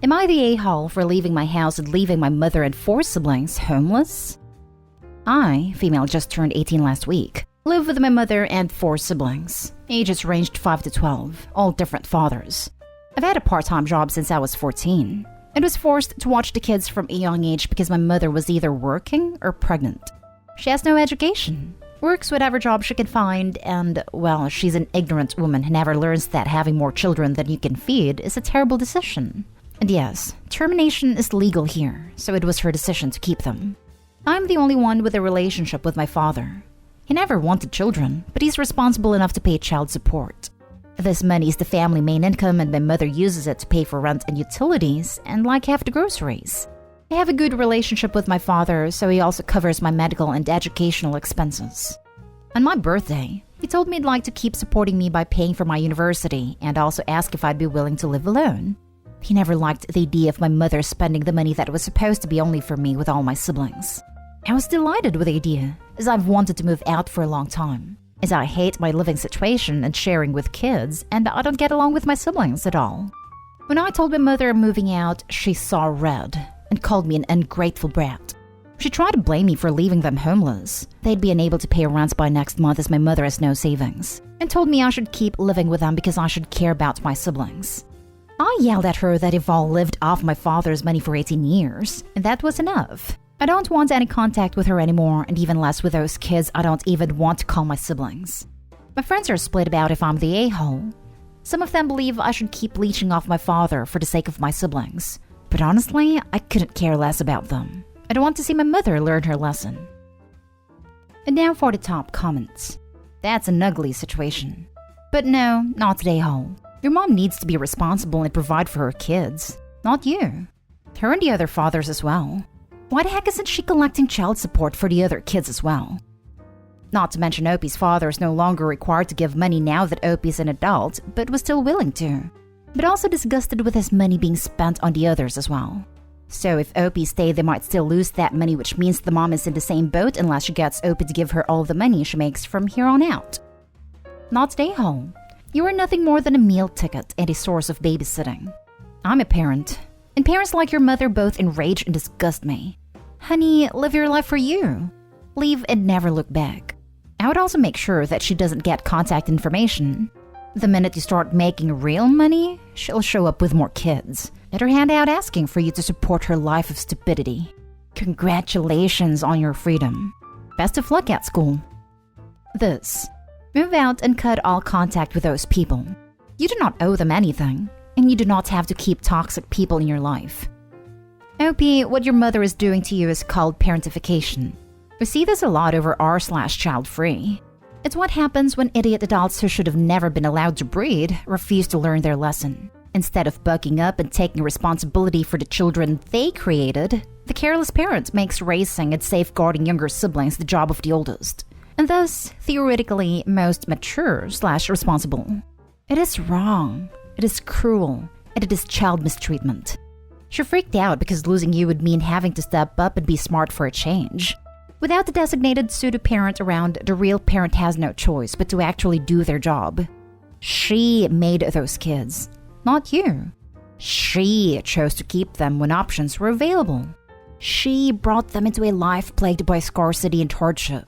Am I the a-hole for leaving my house and leaving my mother and 4 siblings homeless? I, female, just turned 18 last week, live with my mother and 4 siblings. Ages ranged 5 to 12, all different fathers. I've had a part-time job since I was 14. I was forced to watch the kids from a young age because my mother was either working or pregnant. She has no education, works whatever job she can find, and, well, she's an ignorant woman who never learns that having more children than you can feed is a terrible decision. And yes, termination is legal here, so it was her decision to keep them. I'm the only one with a relationship with my father. He never wanted children, but he's responsible enough to pay child support. This money is the family main income, and my mother uses it to pay for rent and utilities and like half the groceries. I have a good relationship with my father, so he also covers my medical and educational expenses. On my birthday, he told me he'd like to keep supporting me by paying for my university and also asked if I'd be willing to live alone. He never liked the idea of my mother spending the money that was supposed to be only for me with all my siblings. I was delighted with the idea, as I've wanted to move out for a long time, as I hate my living situation and sharing with kids, and I don't get along with my siblings at all. When I told my mother I'm moving out, she saw red and called me an ungrateful brat. She tried to blame me for leaving them homeless. They'd be unable to pay rent by next month as my mother has no savings, and told me I should keep living with them because I should care about my siblings. I yelled at her that I've all lived off my father's money for 18 years, and that was enough. I don't want any contact with her anymore, and even less with those kids I don't even want to call my siblings. My friends are split about if I'm the a-hole. Some of them believe I should keep leeching off my father for the sake of my siblings. But honestly, I couldn't care less about them. I don't want to see my mother learn her lesson. And now for the top comments. That's an ugly situation. But no, not the a-hole. Your mom needs to be responsible and provide for her kids, not you. Her and the other fathers as well. Why the heck isn't she collecting child support for the other kids as well? Not to mention Opie's father is no longer required to give money now that Opie's an adult, but was still willing to. But also disgusted with his money being spent on the others as well. So if Opie stayed, they might still lose that money, which means the mom is in the same boat unless she gets Opie to give her all the money she makes from here on out. Not stay home. You are nothing more than a meal ticket and a source of babysitting. I'm a parent, and parents like your mother both enrage and disgust me. Honey, live your life for you. Leave and never look back. I would also make sure that she doesn't get contact information. The minute you start making real money, she'll show up with more kids. Let her hand out asking for you to support her life of stupidity. Congratulations on your freedom. Best of luck at school. This. Move out and cut all contact with those people. You do not owe them anything, and you do not have to keep toxic people in your life. Opie, what your mother is doing to you is called parentification. We see this a lot over r/child-free. It's what happens when idiot adults who should have never been allowed to breed refuse to learn their lesson. Instead of bucking up and taking responsibility for the children they created, the careless parent makes raising and safeguarding younger siblings the job of the oldest, and thus, theoretically, most mature/responsible. It is wrong, it is cruel, and it is child mistreatment. She freaked out because losing you would mean having to step up and be smart for a change. Without the designated pseudo-parent around, the real parent has no choice but to actually do their job. She made those kids, not you. She chose to keep them when options were available. She brought them into a life plagued by scarcity and hardship,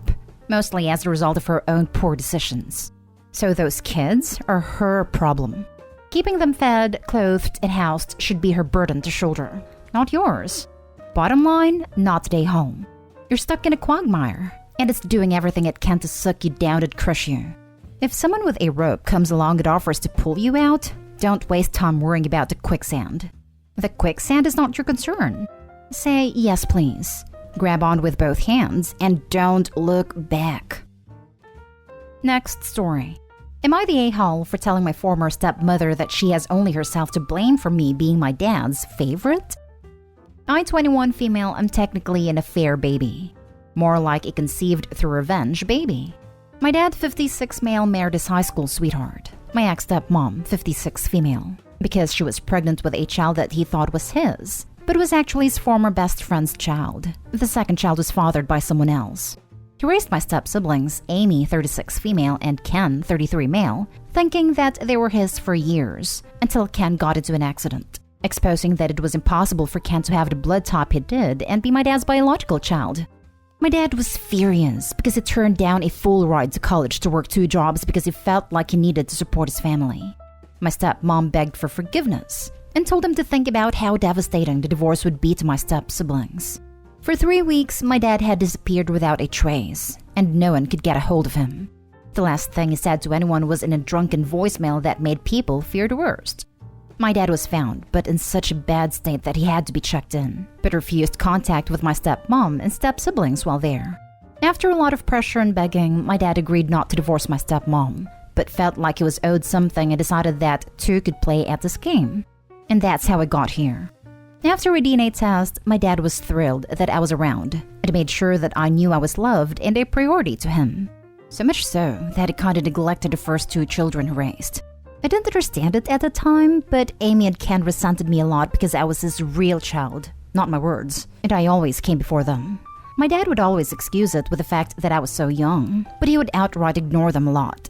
mostly as a result of her own poor decisions. So those kids are her problem. Keeping them fed, clothed, and housed should be her burden to shoulder, not yours. Bottom line, not stay home. You're stuck in a quagmire, and it's doing everything it can to suck you down and crush you. If someone with a rope comes along and offers to pull you out, don't waste time worrying about the quicksand. The quicksand is not your concern. Say, yes please. Grab on with both hands, and don't look back. Next story. Am I the a-hole for telling my former stepmother that she has only herself to blame for me being my dad's favorite? I, 21 female, am technically an affair baby. More like a conceived through revenge baby. My dad, 56 male, married his high school sweetheart. My ex-stepmom, 56 female, because she was pregnant with a child that he thought was his, but was actually his former best friend's child. The second child was fathered by someone else. He raised my step-siblings, Amy, 36 female, and Ken, 33 male, thinking that they were his for years, until Ken got into an accident. exposing that it was impossible for Ken to have the blood type he did and be my dad's biological child. My dad was furious because he turned down a full ride to college to work 2 jobs because he felt like he needed to support his family. My stepmom begged for forgiveness and told him to think about how devastating the divorce would be to my step-siblings. For 3 weeks, my dad had disappeared without a trace, and no one could get a hold of him. The last thing he said to anyone was in a drunken voicemail that made people fear the worst. My dad was found, but in such a bad state that he had to be checked in, but refused contact with my stepmom and step-siblings while there. After a lot of pressure and begging, my dad agreed not to divorce my stepmom, but felt like he was owed something and decided that 2 could play at this game. And that's how I got here. After a DNA test, my dad was thrilled that I was around and made sure that I knew I was loved and a priority to him. So much so that he kind of neglected the first 2 children he raised. I didn't understand it at the time, but Amy and Ken resented me a lot because I was his real child, not my words, and I always came before them. My dad would always excuse it with the fact that I was so young, but he would outright ignore them a lot.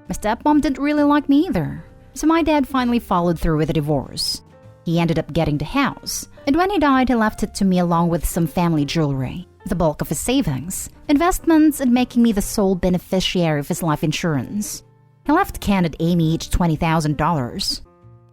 My stepmom didn't really like me either, so my dad finally followed through with a divorce. He ended up getting the house, and when he died, he left it to me along with some family jewelry, the bulk of his savings, investments, and making me the sole beneficiary of his life insurance. He left Ken and Amy each $20,000.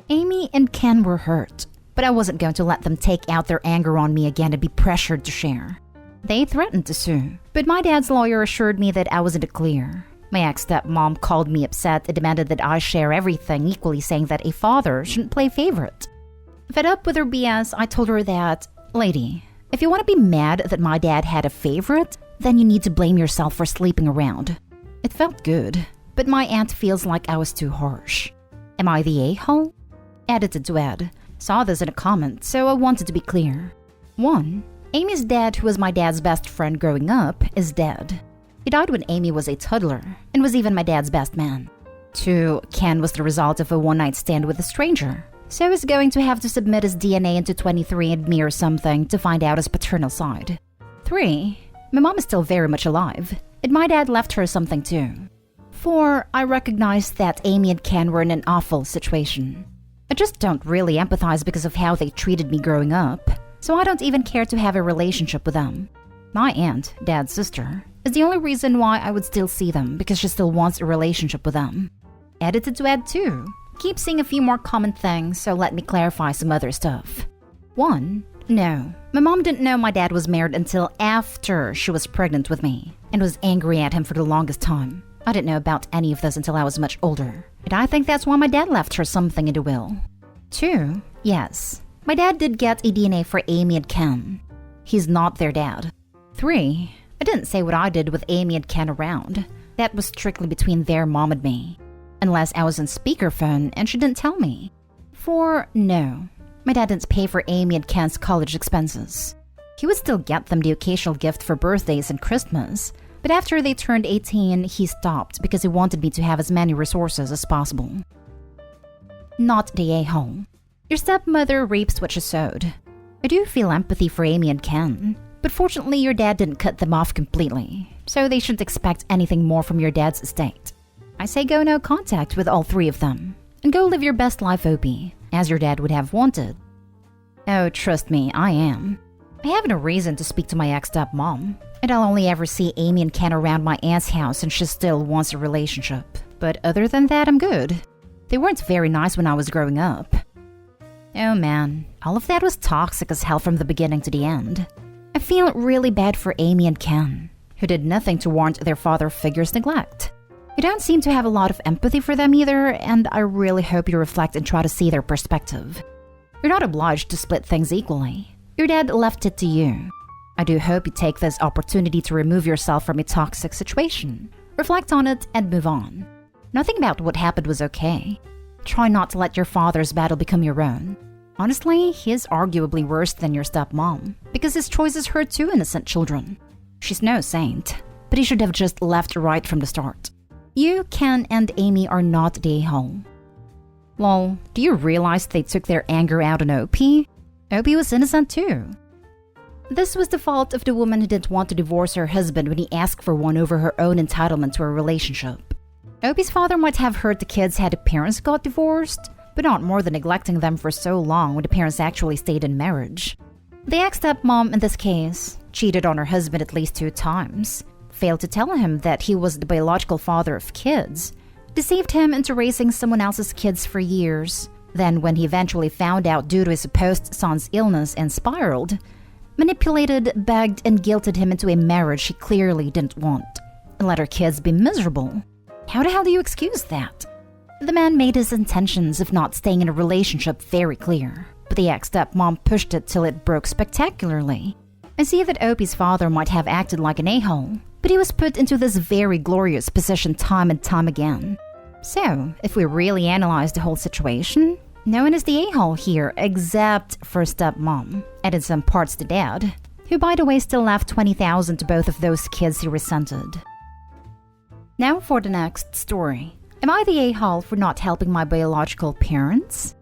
Amy and Ken were hurt, but I wasn't going to let them take out their anger on me again and be pressured to share. They threatened to sue, but my dad's lawyer assured me that I was in the clear. My ex-stepmom called me upset and demanded that I share everything equally, saying that a father shouldn't play favorite. Fed up with her BS, I told her that, "Lady, if you want to be mad that my dad had a favorite, then you need to blame yourself for sleeping around." It felt good, but my aunt feels like I was too harsh. Am I the a-hole? Edited to Ed. Saw this in a comment, so I wanted to be clear. 1. Amy's dad, who was my dad's best friend growing up, is dead. He died when Amy was a toddler, and was even my dad's best man. 2. Ken was the result of a one-night stand with a stranger, so he's going to have to submit his DNA into 23andMe or something to find out his paternal side. 3. My mom is still very much alive, and my dad left her something too. 4. I recognize that Amy and Ken were in an awful situation. I just don't really empathize because of how they treated me growing up, so I don't even care to have a relationship with them. My aunt, dad's sister, is the only reason why I would still see them, because she still wants a relationship with them. Edited to Ed too. Keep seeing a few more common things, so let me clarify some other stuff. 1. No, my mom didn't know my dad was married until after she was pregnant with me, and was angry at him for the longest time. I didn't know about any of this until I was much older, and I think that's why my dad left her something in the will. 2. Yes, my dad did get a DNA for Amy and Ken. He's not their dad. 3. I didn't say what I did with Amy and Ken around. That was strictly between their mom and me. Unless I was on speakerphone and she didn't tell me. 4. No, my dad didn't pay for Amy and Ken's college expenses. He would still get them the occasional gift for birthdays and Christmas, but after they turned 18, he stopped because he wanted me to have as many resources as possible. Not the a-hole. Your stepmother reaps what she sowed. I do feel empathy for Amy and Ken, but fortunately your dad didn't cut them off completely, so they shouldn't expect anything more from your dad's estate. I say go no contact with all 3 of them, and go live your best life, Opie, as your dad would have wanted. Oh, trust me, I am. I have no reason to speak to my ex-stepmom, and I'll only ever see Amy and Ken around my aunt's house and she still wants a relationship. But other than that, I'm good. They weren't very nice when I was growing up. Oh man, all of that was toxic as hell from the beginning to the end. I feel really bad for Amy and Ken, who did nothing to warrant their father figure's neglect. You don't seem to have a lot of empathy for them either, and I really hope you reflect and try to see their perspective. You're not obliged to split things equally. Your dad left it to you. I do hope you take this opportunity to remove yourself from a toxic situation, reflect on it, and move on. Nothing about what happened was okay. Try not to let your father's battle become your own. Honestly, he is arguably worse than your stepmom, because his choices hurt 2 innocent children. She's no saint, but he should have just left right from the start. You, Ken, and Amy are not the a-hole. Lol, do you realize they took their anger out on Opie? Opie was innocent too. This was the fault of the woman who didn't want to divorce her husband when he asked for one over her own entitlement to a relationship. Opie's father might have heard the kids had the parents got divorced, but not more than neglecting them for so long when the parents actually stayed in marriage. The ex-stepmom in this case cheated on her husband at least 2 times, failed to tell him that he was the biological father of kids, deceived him into raising someone else's kids for years. Then, when he eventually found out due to his supposed son's illness and spiraled, manipulated, begged, and guilted him into a marriage he clearly didn't want, and let her kids be miserable. How the hell do you excuse that? The man made his intentions of not staying in a relationship very clear, but the ex-stepmom pushed it till it broke spectacularly. I see that Opie's father might have acted like an a-hole, but he was put into this very glorious position time and time again. So, if we really analyze the whole situation, no one is the a-hole here except for stepmom, and in some parts the dad, who by the way still left $20,000 to both of those kids he resented. Now for the next story. Am I the a-hole for not helping my biological parents?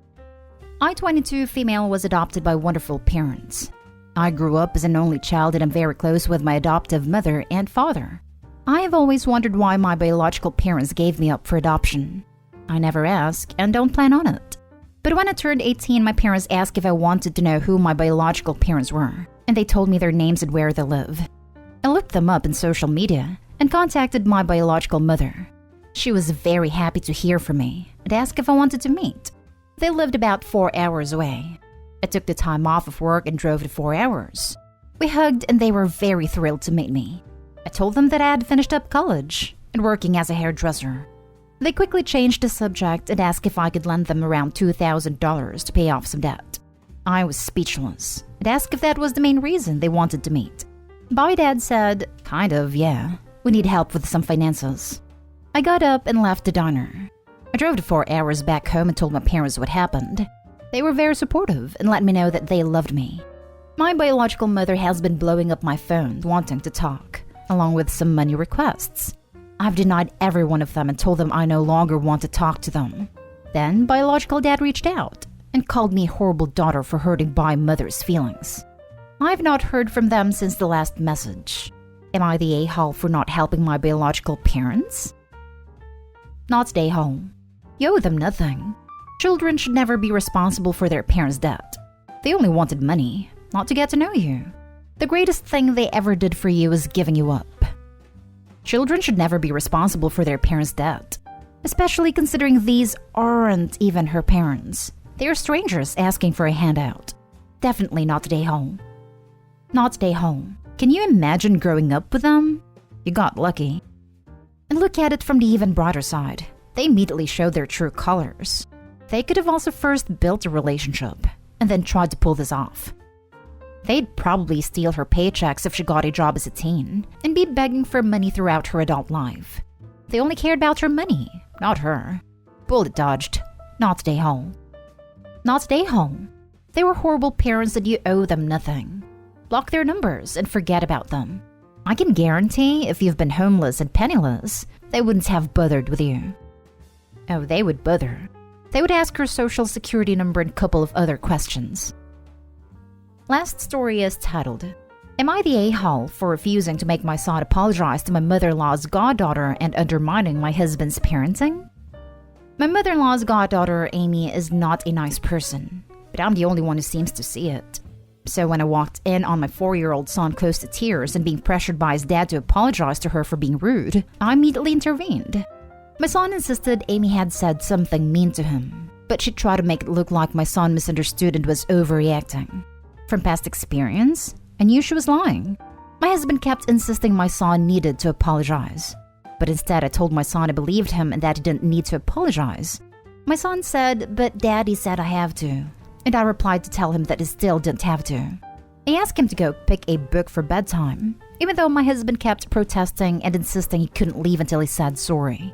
I, 22 female, was adopted by wonderful parents. I grew up as an only child and am very close with my adoptive mother and father. I have always wondered why my biological parents gave me up for adoption. I never asked and don't plan on it. But when I turned 18, my parents asked if I wanted to know who my biological parents were, and they told me their names and where they live. I looked them up in social media and contacted my biological mother. She was very happy to hear from me and asked if I wanted to meet. They lived about 4 hours away. I took the time off of work and drove the 4 hours. We hugged and they were very thrilled to meet me. I told them that I had finished up college and working as a hairdresser. They quickly changed the subject and asked if I could lend them around $2,000 to pay off some debt. I was speechless and asked if that was the main reason they wanted to meet. My dad said, kind of, yeah. We need help with some finances. I got up and left the diner. I drove the 4 hours back home and told my parents what happened. They were very supportive and let me know that they loved me. My biological mother has been blowing up my phone wanting to talk, along with some money requests. I've denied every one of them and told them I no longer want to talk to them. Then biological dad reached out and called me a horrible daughter for hurting my mother's feelings. I've not heard from them since the last message. Am I the a-hole for not helping my biological parents? Not the a-hole. You owe them nothing. Children should never be responsible for their parents' debt. They only wanted money, not to get to know you. The greatest thing they ever did for you is giving you up. Children should never be responsible for their parents' debt, especially considering these aren't even her parents. They are strangers asking for a handout. Definitely not the a-hole. Not the a-hole. Can you imagine growing up with them? You got lucky. And look at it from the even broader side. They immediately showed their true colors. They could have also first built a relationship and then tried to pull this off. They'd probably steal her paychecks if she got a job as a teen and be begging for money throughout her adult life. They only cared about her money, not her. Bullet dodged. Not the a-hole. Not the a-hole. They were horrible parents and you owe them nothing. Block their numbers and forget about them. I can guarantee if you've been homeless and penniless, they wouldn't have bothered with you. Oh, they would bother. They would ask her social security number and a couple of other questions. Last story is titled, Am I the a-hole for refusing to make my son apologize to my mother-in-law's goddaughter and undermining my husband's parenting? My mother-in-law's goddaughter, Amy, is not a nice person, but I'm the only one who seems to see it. So when I walked in on my 4-year-old son close to tears and being pressured by his dad to apologize to her for being rude, I immediately intervened. My son insisted Amy had said something mean to him, but she tried to make it look like my son misunderstood and was overreacting. From past experience, I knew she was lying. My husband kept insisting my son needed to apologize. But instead I told my son I believed him and that he didn't need to apologize. My son said, but Daddy said I have to. And I replied to tell him that he still didn't have to. I asked him to go pick a book for bedtime, even though my husband kept protesting and insisting he couldn't leave until he said sorry.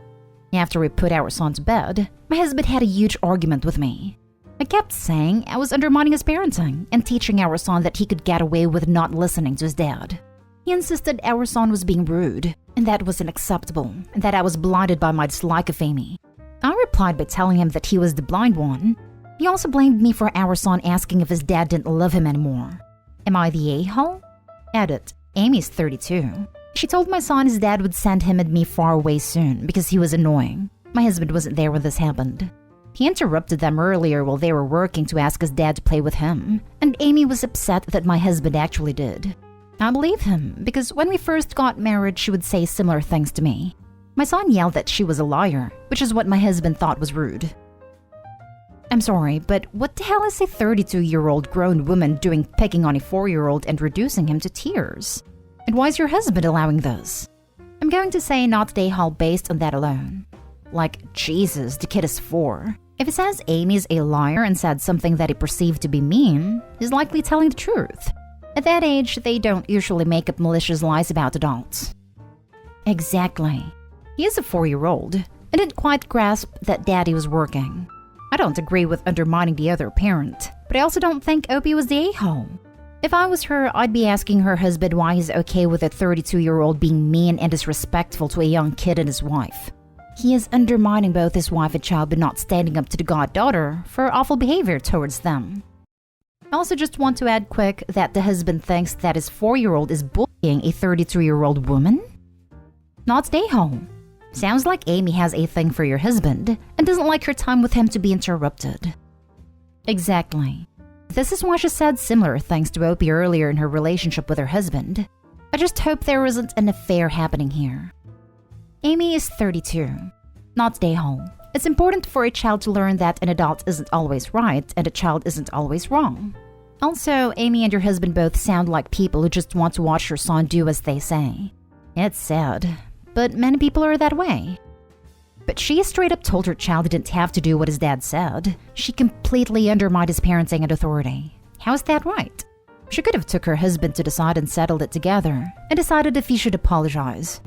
After we put our son to bed, my husband had a huge argument with me. I kept saying I was undermining his parenting and teaching our son that he could get away with not listening to his dad. He insisted our son was being rude, and that was unacceptable, and that I was blinded by my dislike of Amy. I replied by telling him that he was the blind one. He also blamed me for our son asking if his dad didn't love him anymore. Am I the a-hole? Edit. Amy's 32. She told my son his dad would send him and me far away soon because he was annoying. My husband wasn't there when this happened. He interrupted them earlier while they were working to ask his dad to play with him, and Amy was upset that my husband actually did. I believe him, because when we first got married, she would say similar things to me. My son yelled that she was a liar, which is what my husband thought was rude. I'm sorry, but what the hell is a 32-year-old grown woman doing picking on a 4-year-old and reducing him to tears? And why is your husband allowing this? I'm going to say not day hall based on that alone. Like, Jesus, the kid is 4. If he says Amy's a liar and said something that he perceived to be mean, he's likely telling the truth. At that age, they don't usually make up malicious lies about adults. Exactly. He is a 4-year-old and didn't quite grasp that daddy was working. I don't agree with undermining the other parent, but I also don't think Opie was the a-hole. If I was her, I'd be asking her husband why he's okay with a 32-year-old being mean and disrespectful to a young kid and his wife. He is undermining both his wife and child but not standing up to the goddaughter for awful behavior towards them. I also just want to add quick that the husband thinks that his 4-year-old is bullying a 32-year-old woman? Not stay home. Sounds like Amy has a thing for your husband and doesn't like her time with him to be interrupted. Exactly. This is why she said similar things to Opie earlier in her relationship with her husband. I just hope there isn't an affair happening here. Amy is 32. Not stay home. It's important for a child to learn that an adult isn't always right and a child isn't always wrong. Also, Amy and your husband both sound like people who just want to watch your son do as they say. It's sad, but many people are that way. But she straight up told her child he didn't have to do what his dad said. She completely undermined his parenting and authority. How is that right? She could have took her husband to the side and settled it together, and decided if he should apologize.